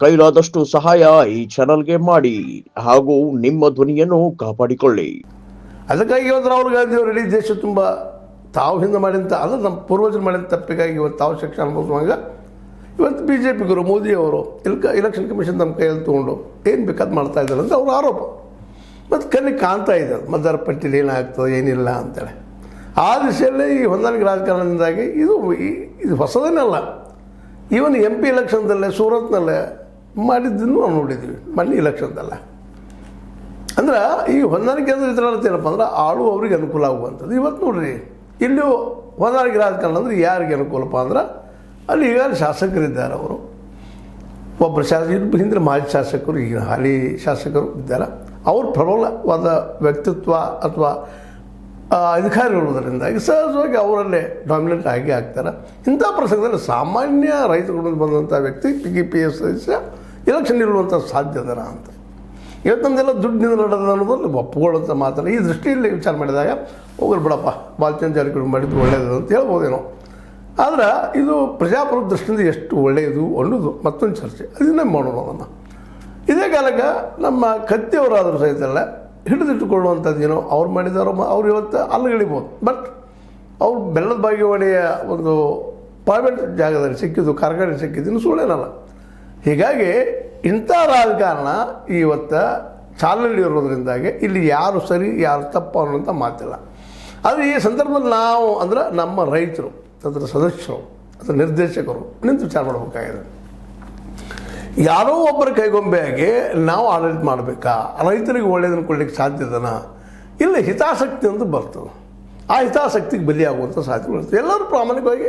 ಕೈಲಾದಷ್ಟು ಸಹಾಯ ಈ ಚಾನಲ್ಗೆ ಮಾಡಿ ಹಾಗೂ ನಿಮ್ಮ ಧ್ವನಿಯನ್ನು ಕಾಪಾಡಿಕೊಳ್ಳಿ. ಅದಕ್ಕಾಗಿ ಇವತ್ತು ರಾಹುಲ್ ಗಾಂಧಿ ಅವರು ಇಡೀ ದೇಶ ತುಂಬ ತಾವು ಹಿಂದೆ ಮಾಡಿದಂಥ ಅದು ನಮ್ಮ ಪೂರ್ವಜರು ಮಾಡಿದ ತಪ್ಪಿಗಾಗಿ ಇವತ್ತು ತಾವು ಶಿಕ್ಷಣ ಅನುಭವಿಸುವಾಗ ಇವತ್ತು BJPಗರು ಮೋದಿಯವರು ಇಲೆಕ್ಷನ್ ಕಮಿಷನ್ ನಮ್ಮ ಕೈಯಲ್ಲಿ ತೊಗೊಂಡು ಏನು ಬೇಕಾದ್ ಮಾಡ್ತಾ ಇದ್ದಾರೆ ಅಂತ ಅವ್ರ ಆರೋಪ. ಮತ್ತು ಕಣ್ಣಿಗೆ ಕಾಣ್ತಾ ಇದೆ ಮತದಾರ ಪಟ್ಟಿಯಲ್ಲಿ ಏನಾಗ್ತದೆ ಏನಿಲ್ಲ ಅಂತೇಳಿ. ಆ ದಿಶೆಯಲ್ಲೇ ಈ ಹೊಂದಾಣಿಕೆ ರಾಜಕಾರಣದಿಂದಾಗಿ ಇದು ಹೊಸದೇನಲ್ಲ. ಈವನ್ MP ಎಲೆಕ್ಷನ್ದಲ್ಲೇ ಸೂರತ್ನಲ್ಲೇ ಮಾಡಿದ್ದನ್ನು ನಾವು ನೋಡಿದ್ದೀವಿ ಮೊನ್ನೆ ಎಲೆಕ್ಷನ್ದಲ್ಲ. ಅಂದ್ರೆ ಈ ಹೊಂದಾಣಿಕೆ ಅಂದ್ರೆ ಇದರ ಅರ್ಥ ಏನಪ್ಪ ಅಂದ್ರೆ ಆಳುವವ್ರಿಗೆ ಅನುಕೂಲ ಆಗುವಂಥದ್ದು. ಇವತ್ತು ನೋಡ್ರಿ ಇಲ್ಲೂ ಹೊಂದಾಣಿಕೆ ರಾಜಕಾರಣ ಅಂದ್ರೆ ಯಾರಿಗೆ ಅನುಕೂಲಪ್ಪ ಅಂದ್ರೆ ಅಲ್ಲಿ ಈಗ ಶಾಸಕರಿದ್ದಾರೆ. ಅವರು ಒಬ್ಬರು ಹಿಂದಿನ ಮಾಜಿ ಶಾಸಕರು ಈಗ ಹಾಲಿ ಶಾಸಕರು ಇದ್ದಾರೆ. ಅವ್ರ ಪ್ರಬಲವಾದ ವ್ಯಕ್ತಿತ್ವ ಅಥವಾ ಅಧಿಕಾರಿ ಇರುವುದರಿಂದಾಗಿ ಸಹಜವಾಗಿ ಅವರಲ್ಲೇ ಡಾಮಿನೆಂಟ್ ಆಗಿ ಆಗ್ತಾರೆ. ಇಂಥ ಪ್ರಸಂಗದಲ್ಲಿ ಸಾಮಾನ್ಯ ರೈತರು ಬಂದಂಥ ವ್ಯಕ್ತಿ PKPS ಸದಸ್ಯ ಎಲೆಕ್ಷನ್ ನಿಲ್ಲುವಂಥ ಸಾಧ್ಯತೆನ ಅಂತ ಇವತ್ತು ನಮ್ಮದೆಲ್ಲ ದುಡ್ಡಿನಿಂದ ನಡೆದ ಅನ್ನೋದ್ರಲ್ಲಿ ಒಪ್ಪುಕೊಳ್ಳುವಂಥ ಮಾತಲ್ಲ. ಈ ದೃಷ್ಟಿಯಲ್ಲಿ ವಿಚಾರ ಮಾಡಿದಾಗ ಹೋಗಲು ಬಿಡಪ್ಪ ಬಾಲಚಂದ್ರ ಜಾರಕಿಹೊಳಿ ಮಾಡಿದ್ದು ಒಳ್ಳೆಯದು ಅಂತ ಹೇಳ್ಬೋದೇನೋ. ಆದರೆ ಇದು ಪ್ರಜಾಪ್ರಭುತ್ವ ದೃಷ್ಟಿಯಿಂದ ಎಷ್ಟು ಒಳ್ಳೆಯದು ಅನ್ನೋದು ಮತ್ತೊಂದು ಚರ್ಚೆ. ಅದನ್ನೇ ಮಾಡೋಣ ಅದನ್ನು. ಇದೇ ಕಾಲಕ್ಕೆ ನಮ್ಮ ಕತ್ತಿಯವರಾದರೂ ಸಹಿತಲ್ಲ ಹಿಡಿದಿಟ್ಟುಕೊಳ್ಳುವಂಥದ್ದು ಏನೋ ಅವ್ರು ಮಾಡಿದಾರೋ ಅವ್ರು ಇವತ್ತು ಅಲ್ಲಿಗಿಳಿಬೋದು. ಬಟ್ ಅವ್ರು ಬೆಲ್ಲದ ಬಾಗೇವಾಡಿಯ ಒಂದು ಪ್ರೈವೇಟ್ ಜಾಗದಲ್ಲಿ ಸಿಕ್ಕಿದ್ದು ಕಾರ್ಖಾನೆ ಸಿಕ್ಕಿದ್ದು ಇನ್ನು ಸುಳ್ಳೇನಲ್ಲ. ಹೀಗಾಗಿ ಇಂಥ ರಾಜಕಾರಣ ಇವತ್ತು ಚಾಲನೆ ಇರೋದ್ರಿಂದಾಗಿ ಇಲ್ಲಿ ಯಾರು ಸರಿ ಯಾರು ತಪ್ಪು ಅನ್ನೋಂಥ ಮಾತಿಲ್ಲ. ಆದರೆ ಈ ಸಂದರ್ಭದಲ್ಲಿ ನಾವು ಅಂದ್ರೆ ನಮ್ಮ ರೈತರು ಅದರ ಸದಸ್ಯರು ಅದರ ನಿರ್ದೇಶಕರು ನಿಂತು ವಿಚಾರ ಮಾಡಬೇಕಾಗಿದೆ. ಯಾರೋ ಒಬ್ಬರ ಕೈಗೊಂಬೆಯಾಗಿ ನಾವು ಆಡಳಿತ ಮಾಡಬೇಕಾ? ರೈತರಿಗೆ ಒಳ್ಳೆಯದನ್ನು ಕೊಡಲಿಕ್ಕೆ ಸಾಧ್ಯದನ? ಇಲ್ಲ, ಹಿತಾಸಕ್ತಿ ಅಂತ ಬರ್ತದೆ. ಆ ಹಿತಾಸಕ್ತಿಗೆ ಬಲಿಯಾಗುವಂಥ ಸಾಧ್ಯತೆ ಬರ್ತದೆ. ಎಲ್ಲರೂ ಪ್ರಾಮಾಣಿಕವಾಗಿ